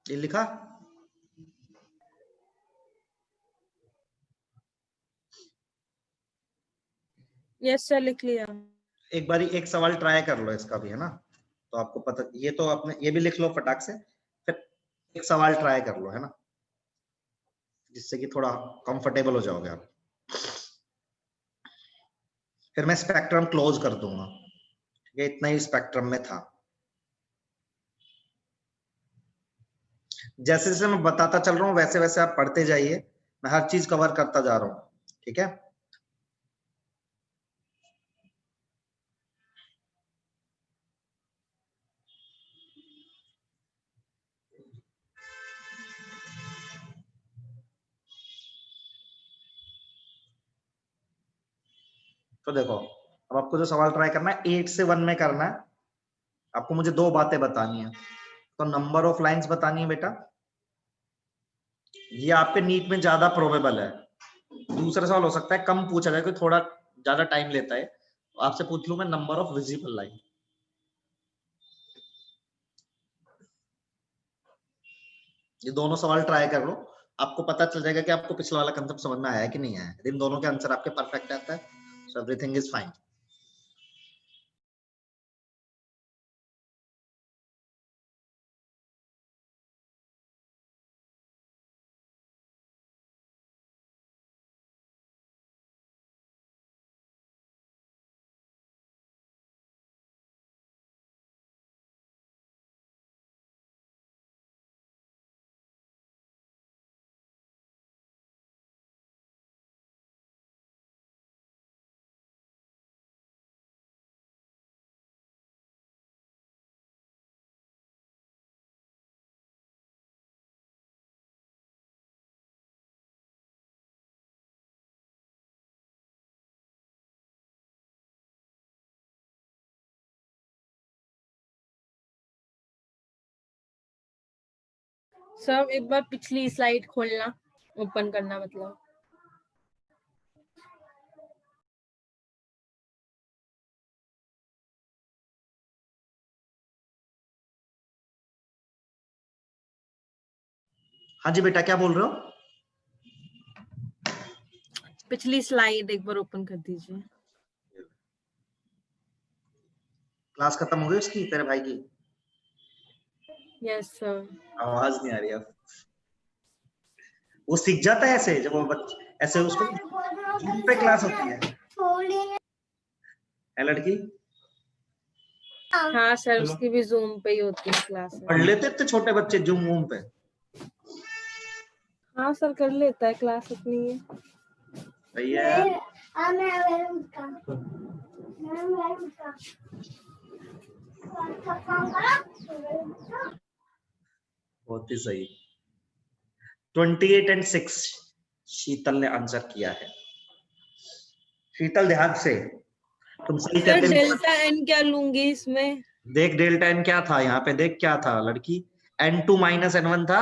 ये लिखा? यस सर, लिख लिया। एक बारी एक सवाल ट्राई कर लो इसका भी, है ना, तो आपको पता, ये तो आपने ये भी लिख लो फटाक से, फिर एक सवाल ट्राई कर लो, है ना, जिससे कि थोड़ा कंफर्टेबल हो जाओगे आप। फिर मैं स्पेक्ट्रम क्लोज कर दूंगा, ठीक है, इतना ही स्पेक्ट्रम में था। जैसे जैसे मैं बताता चल रहा हूँ वैसे वैसे आप पढ़ते जाइए, मैं हर चीज कवर करता जा रहा हूँ, ठीक है। तो देखो, अब आपको जो सवाल ट्राई करना है 8 से 1 में करना है। आपको मुझे दो बातें बतानी है। तो नंबर ऑफ लाइंस बतानी है बेटा, ये आपके नीट में ज्यादा प्रोबेबल है। दूसरा सवाल हो सकता है कम पूछा जाए, क्योंकि थोड़ा ज्यादा टाइम लेता है, तो आपसे पूछ लूं मैं नंबर ऑफ विजिबल लाइन। ये दोनों सवाल ट्राई कर लो, आपको पता चल जाएगा कि आपको पिछला वाला कंसेप्ट समझ में आया है कि नहीं आया। इन दोनों के आंसर आपके परफेक्ट आता है, so everything is fine. Sir एक बार पिछली स्लाइड खोलना, ओपन करना मतलब। हाँ जी बेटा, क्या बोल रहे हो? पिछली स्लाइड एक बार ओपन कर दीजिए। क्लास खत्म हो गई उसकी, तेरे भाई की? Yes sir. आवाज नहीं आ रही अब। वो सीख जाता है ऐसे, जब वो ऐसे उसको जूम पे क्लास होती है लड़की? हाँ सर, उसकी भी जूम पे ही होती है क्लास। पढ़ लेते इतने छोटे बच्चे जूम वूम पे? हाँ सर, कर लेता है, क्लास अपनी है। सही है। बहुत ही सही। 28 एंड 6 शीतल ने आंसर किया है। शीतल ध्यान से, तुम सही सर कहते। डेल्टा एन क्या लूंगी इसमें? देख डेल्टा एन क्या था यहाँ पे, देख क्या था लड़की, n2 माइनस n1 था।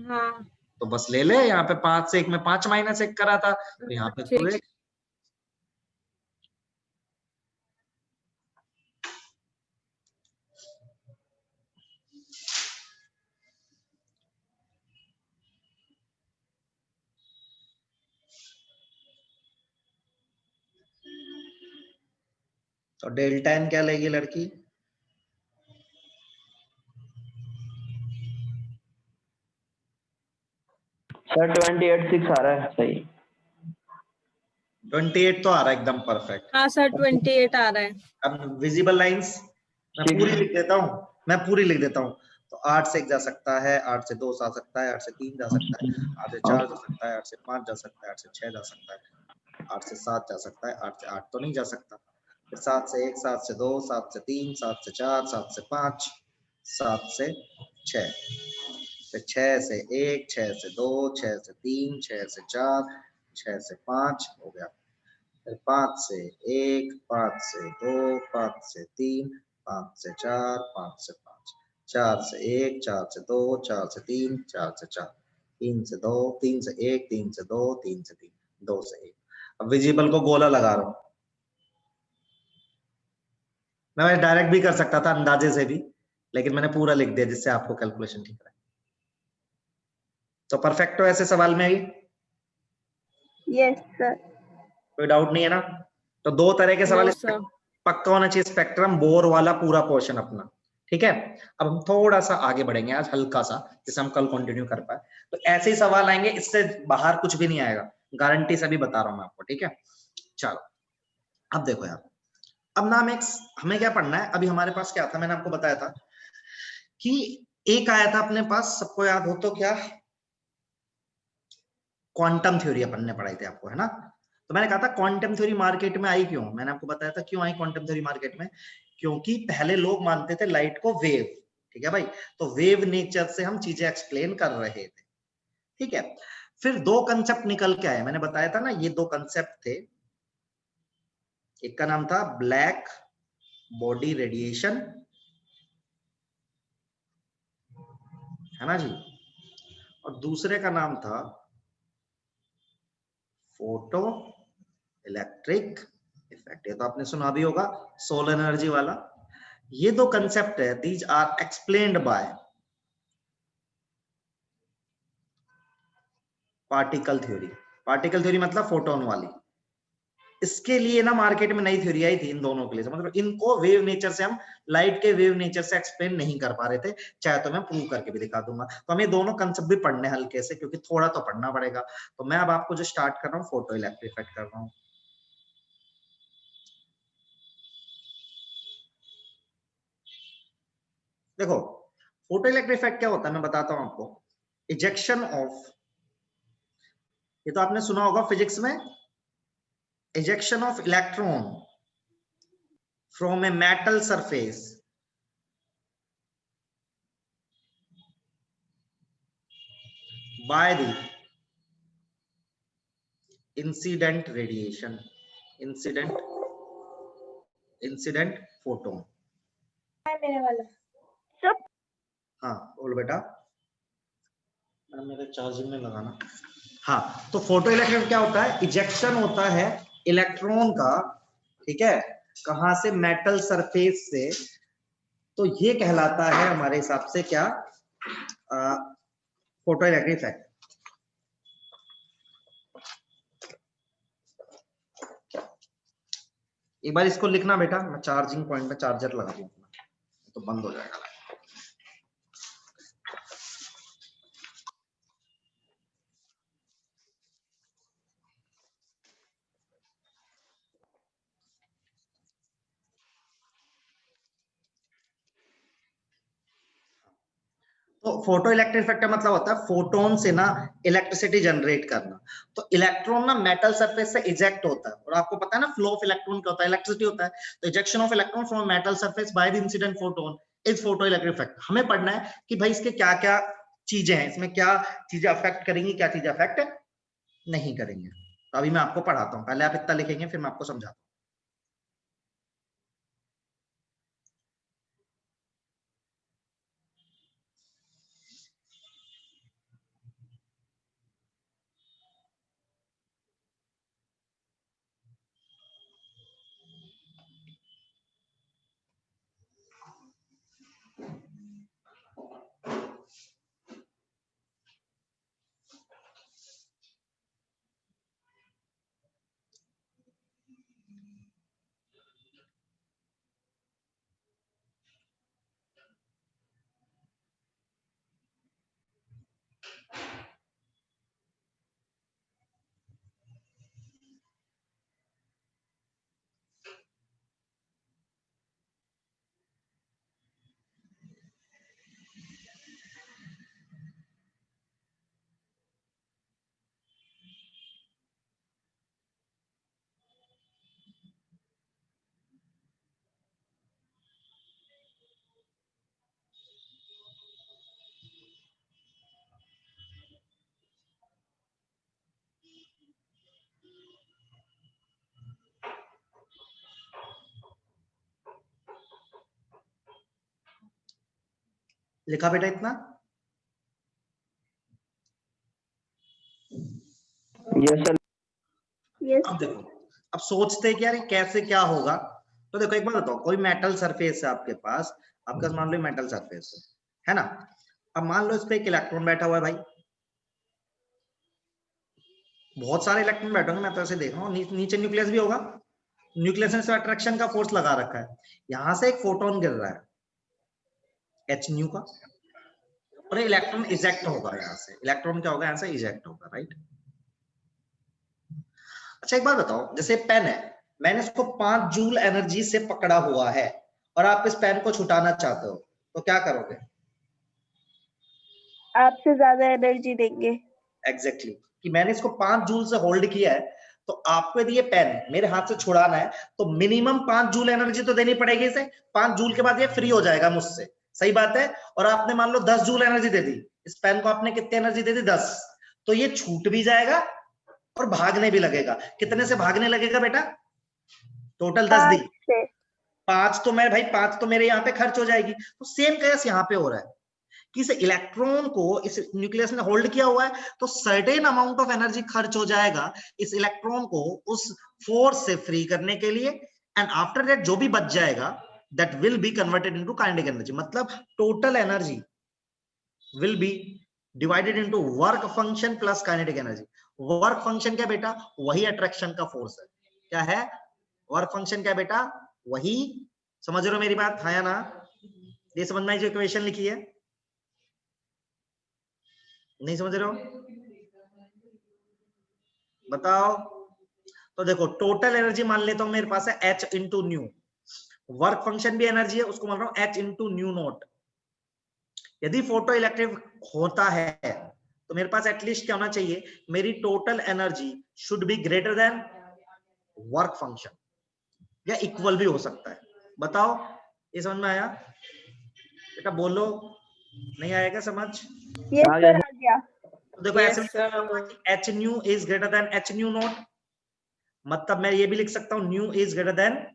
हाँ तो बस ले ले, यहाँ पे 5 से 1 में 5 माइनस 1 करा था, तो यहाँ पे ठीक। तो 1। तो डेल्टा एन क्या लेगी लड़की? सर 28 6 आ रहा है सही। 28 तो आ रहा है एकदम परफेक्ट। हाँ सर 28 आ रहा है। अब विजिबल लाइंस मैं पूरी लिख देता हूँ, तो 8 से 1 जा सकता है, 8 से 2 जा सकता है, 8 से 3 जा सकता है, 8 से 4 जा सकता है, 8 से 5 जा सकता है, 8 से 6 जा सकता है, 8 से 7 जा सकता है, 8 से 8 तो नहीं जा सकता, फिर 7 से 1, 7 से 2, 7 से 3, 7 से 4, 7 से 5, 7 से 6, फिर 6 से 1, 6 से 2, 6 से 3, 6 से 4, 6 से 5 हो गया, फिर 5 से 1, 5 से 2, 5 से 3, 5 से 4, 5 से 5, 4 से 1, 4 से 2, 4 से 3, 4 से 4, 3 से 2, 3 से 1, 3 से 2, 3 से 3, 2 से 1। अब विजिबल को गोला लगा रहा हूँ, मैं डायरेक्ट भी कर सकता था अंदाजे से भी, लेकिन मैंने पूरा लिख दिया जिससे आपको कैलकुलेशन ठीक है। तो परफेक्ट हो ऐसे सवाल में? Yes sir. कोई डाउट नहीं है ना? तो दो तरह के सवाल नो सर। पक्का होना चाहिए, स्पेक्ट्रम बोर वाला पूरा पोर्शन अपना, ठीक है। अब हम थोड़ा सा आगे बढ़ेंगे आज, हल्का सा, जिसे हम कल कंटिन्यू कर पाए। तो ऐसे ही सवाल आएंगे, इससे बाहर कुछ भी नहीं आएगा, गारंटी से भी बता रहा हूं मैं आपको, ठीक है। चलो अब देखो यार, अब ना हमें क्या पढ़ना है। अभी हमारे पास क्या था, मैंने आपको बताया था कि एक आया था अपने पास, सबको याद हो तो, क्या क्वांटम थ्योरी अपन ने पढ़ाई थी आपको, है ना। तो मैंने कहा था क्वांटम थ्योरी मार्केट में आई क्यों, मैंने आपको बताया था क्यों आई क्वांटम थ्योरी मार्केट में। क्योंकि पहले लोग मानते थे लाइट को वेव, ठीक है भाई, तो वेव नेचर से हम चीजें एक्सप्लेन कर रहे थे, ठीक है। फिर दो कंसेप्ट निकल के आए, मैंने बताया था ना, ये दो कंसेप्ट थे। एक का नाम था ब्लैक बॉडी रेडिएशन, है ना जी, और दूसरे का नाम था फोटो इलेक्ट्रिक इफेक्ट। ये तो आपने सुना भी होगा, सोलर एनर्जी वाला। ये दो कंसेप्ट है, these are explained by particle theory. Particle theory मतलब फोटोन वाली। इसके लिए ना मार्केट में नई थ्योरी आई थी इन दोनों के लिए, मतलब इनको वेव नेचर से हम, लाइट के वेव नेचर से एक्सप्लेन नहीं कर पा रहे थे। चाहे तो मैं प्रूव करके भी दिखा दूंगा। तो हमें दोनों कंसेप्ट भी पढ़ने हल्के से, क्योंकि थोड़ा तो पढ़ना पड़ेगा। तो मैं अब आपको जो स्टार्ट कर रहा हूँ, फोटो इलेक्ट्रिक इफेक्ट कर रहा हूँ। देखो फोटो इलेक्ट्रिक इफेक्ट क्या होता है, मैं बताता हूं आपको। इजेक्शन ऑफ, ये तो आपने सुना होगा फिजिक्स में, ejection of electron from a metal surface by the incident radiation, incident photon. मेरे वाला सब। हाँ बोल बेटा, मेरे चार्जिंग में लगाना। हाँ, तो फोटो इलेक्ट्रिक क्या होता है, इजेक्शन होता है इलेक्ट्रॉन का, ठीक है, कहां से, मेटल सरफेस से। तो ये कहलाता है हमारे हिसाब से क्या, फोटो इलेक्ट्रिक इफेक्ट। एक बार इसको लिखना बेटा, मैं चार्जिंग पॉइंट में चार्जर लगा दूं, तो बंद हो जाएगा। तो फोटो इलेक्ट्रिक इफेक्ट का मतलब होता है फोटोन से ना इलेक्ट्रिसिटी जनरेट करना। तो इलेक्ट्रॉन ना मेटल सरफेस से इजेक्ट होता है, और आपको पता है ना फ्लो ऑफ इलेक्ट्रॉन क्या होता है, इलेक्ट्रिसिटी होता है। तो ejection of electron from metal surface by the incident photon is photo electric effect. हमें पढ़ना है कि भाई इसके क्या क्या चीजें हैं, इसमें क्या चीजें अफेक्ट करेंगी, क्या चीजें अफेक्ट नहीं करेंगे। तो अभी मैं आपको पढ़ाता हूँ, पहले आप इतना लिखेंगे फिर मैं आपको समझाता हूँ। लिखा बेटा इतना? Yes sir. यस। अब देखो, अब सोचते हैं कि यार कैसे क्या होगा। तो देखो एक बात बताओ, कोई मेटल सरफेस है आपके पास, आपके पास मान लो मेटल सरफेस है ना। अब मान लो इस पे एक इलेक्ट्रॉन बैठा हुआ है भाई, बहुत सारे इलेक्ट्रॉन बैठेंगे, मैं तो ऐसे देख रहा हूँ, नीचे न्यूक्लियस भी होगा, न्यूक्लियस से अट्रैक्शन का फोर्स लगा रखा है, यहाँ से एक फोटोन गिर रहा है h न्यू का, और इलेक्ट्रॉन इजेक्ट होगा यहाँ से, इलेक्ट्रॉन क्या होगा यहाँ से इजेक्ट होगा, राइट। अच्छा एक बात बताओ, जैसे पेन है, मैंने इसको 5 जूल एनर्जी से पकड़ा हुआ है और आप इस पेन को छुटाना चाहते हो, तो क्या करोगे? आपसे ज्यादा एनर्जी देंगे। एग्जैक्टली कि मैंने इसको 5 जूल से होल्ड किया है, तो आपको यदि ये पेन मेरे हाथ से छुड़ाना है तो मिनिमम 5 जूल एनर्जी तो देनी पड़ेगी इसे, 5 जूल के बाद ये फ्री हो जाएगा मुझसे, सही बात है। और आपने मान लो 10 जूल एनर्जी दे दी, इस पेन को आपने कितनी एनर्जी दे दी? 10, तो ये छूट भी जाएगा और भागने भी लगेगा। कितने से भागने लगेगा बेटा? टोटल 10 दी, 5 तो मैं भाई 5 तो मेरे यहाँ पे खर्च हो जाएगी। तो सेम केस यहाँ पे हो रहा है कि इस इलेक्ट्रॉन को इस न्यूक्लियस ने होल्ड किया हुआ है, तो सर्टेन अमाउंट ऑफ एनर्जी खर्च हो जाएगा इस इलेक्ट्रॉन को उस फोर्स से फ्री करने के लिए, एंड आफ्टर दैट जो भी बच जाएगा that will be converted into kinetic energy. मतलब total energy will be divided into work function plus kinetic energy. Work function क्या बेटा? वही अट्रैक्शन का फोर्स है। क्या है वर्क फंक्शन? क्या बेटा? वही, समझ रहे हो मेरी बात, है ना? ये समझ में जो इक्वेशन लिखी है, नहीं समझ रहे हो? बताओ। तो देखो टोटल एनर्जी मान लेता हूं मेरे पास है h into new, work function भी एनर्जी है, उसको मान रहा हूं h इंटू न्यू नोट। यदि फोटो इलेक्ट्रिक होता है तो मेरे पास एटलीस्ट क्या होना चाहिए? मेरी total energy should be greater than work function, या इक्वल भी हो सकता है। बताओ ये समझ में आया बेटा? बोलो, नहीं आएगा समझ? यस सर, आ गया। तो देखो ऐसे h new is greater than h new note, मतलब मैं ये भी लिख सकता हूं new is greater than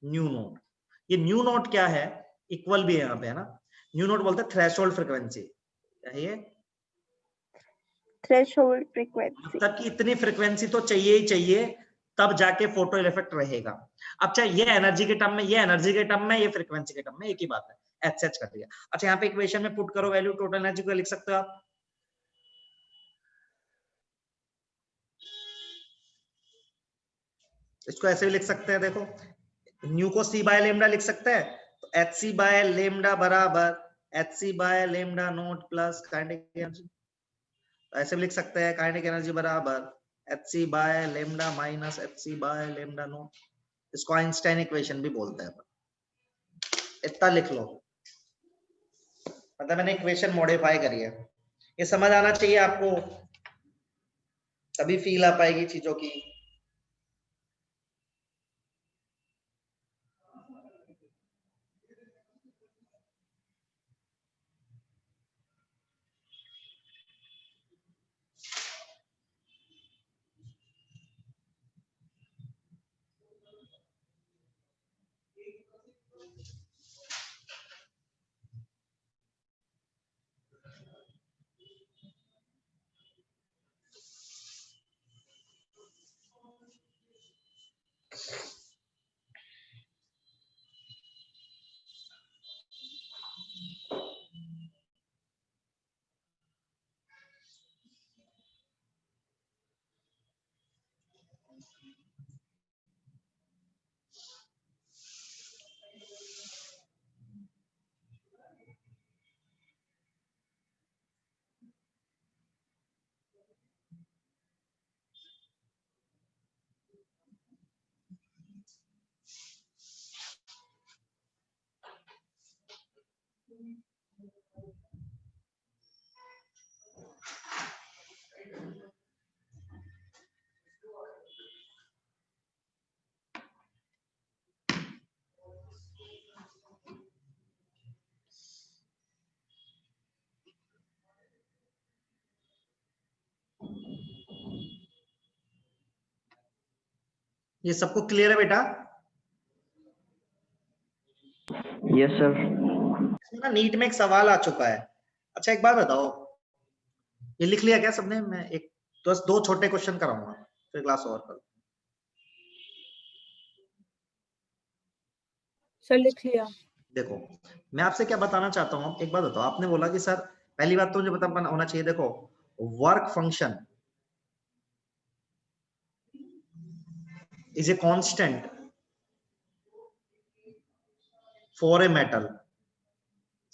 new note. ये न्यू नोट क्या है? इक्वल भी है यहाँ पे, है ना? न्यू नोट बोलते हैं थ्रेशोल्ड फ्रीक्वेंसी। क्या है ये? Threshold frequency. मतलब कि इतनी फ्रीक्वेंसी तो चाहिए ही चाहिए, तब जाके फोटो इफेक्ट रहेगा। अब चाहे ये एनर्जी के टर्म में, ये एनर्जी के टर्म में, ये फ्रीक्वेंसी के टर्म में, एक ही बात है, एच एच कर दिया। अच्छा यहाँ पे इक्वेशन में पुट करो वैल्यू टोटल एनर्जी को, लिख सकते हो आप। इसको ऐसे भी लिख सकते हैं, देखो न्यू को सी बाय लेमडा लिख सकते हैं, तो एच सी बाय लेमडा बराबर H C by lambda naught plus kinetic energy. ऐसे भी लिख सकते हैं काइनेटिक एनर्जी बराबर H C by lambda minus H C by lambda naught. इसको आइंस्टाइन इक्वेशन भी बोलते हैं। इतना लिख लो, मतलब मैंने इक्वेशन मॉडिफाई करी है। ये समझ आना चाहिए आपको, तभी फील आ पाएगी चीजों की। ये सबको क्लियर है बेटा? Yes sir. इसमें ना नीट में एक सवाल आ चुका है। अच्छा एक बात बताओ, ये लिख लिया क्या सबने? मैं एक बस 2 छोटे क्वेश्चन कराऊंगा फिर क्लास ओवर कर। सर लिख लिया। देखो मैं आपसे क्या बताना चाहता हूँ, एक बात बताओ। आपने बोला कि सर पहली बात तो मुझे पता होना चाहिए, देखो work function is a constant for a metal.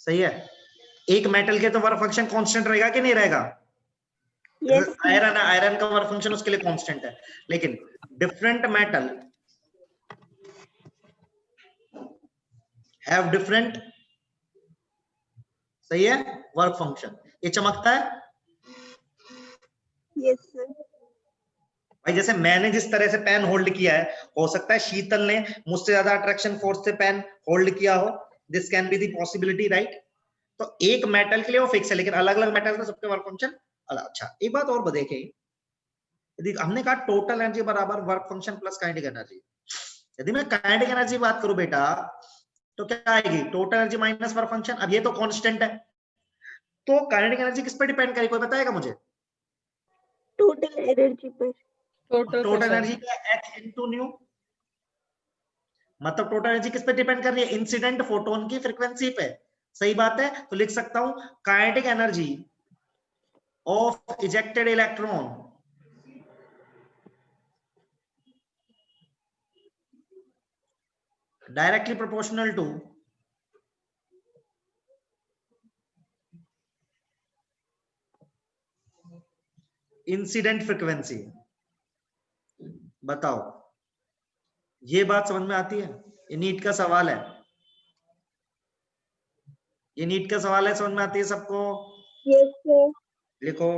सही है, एक मेटल के तो वर्क फंक्शन कांस्टेंट रहेगा कि नहीं रहेगा? Yes. आयरन है, आयरन का वर्क फंक्शन उसके लिए कांस्टेंट है, लेकिन डिफरेंट मेटल हैव डिफरेंट, सही है, वर्क फंक्शन। ये चमकता है Yes, sir. भाई, जैसे मैंने जिस तरह से पेन होल्ड किया है, हो सकता है शीतल ने मुझसे ज्यादा अट्रैक्शन फोर्स से पेन होल्ड किया हो, this can be the possibility, right? तो एक मेटल के लिए वो फिक्स है, लेकिन अलग अलग मेटल में सबके वर्क फंक्शन अलग। अच्छा, एक बात और देखें, यदि हमने कहा टोटल एनर्जी बराबर work function plus kinetic energy, यदि मैं काइनेटिक एनर्जी बात करूं बेटा, तो क्या आएगी? Total energy minus work function. अब ये तो कांस्टेंट है, तो काइनेटिक एनर्जी किस पर डिपेंड करेगी, कोई बताएगा मुझे? Total energy पर। टोटल एनर्जी का h into न्यू, मतलब टोटल एनर्जी किस पे डिपेंड कर रही है? इंसिडेंट फोटोन की फ्रीक्वेंसी पे। सही बात है, तो लिख सकता हूं kinetic energy of ejected electron directly proportional to incident frequency. बताओ, ये बात समझ में आती है? ये नीट का सवाल है, ये नीट का सवाल है, समझ में आती है सबको? Yes, sir. लिखो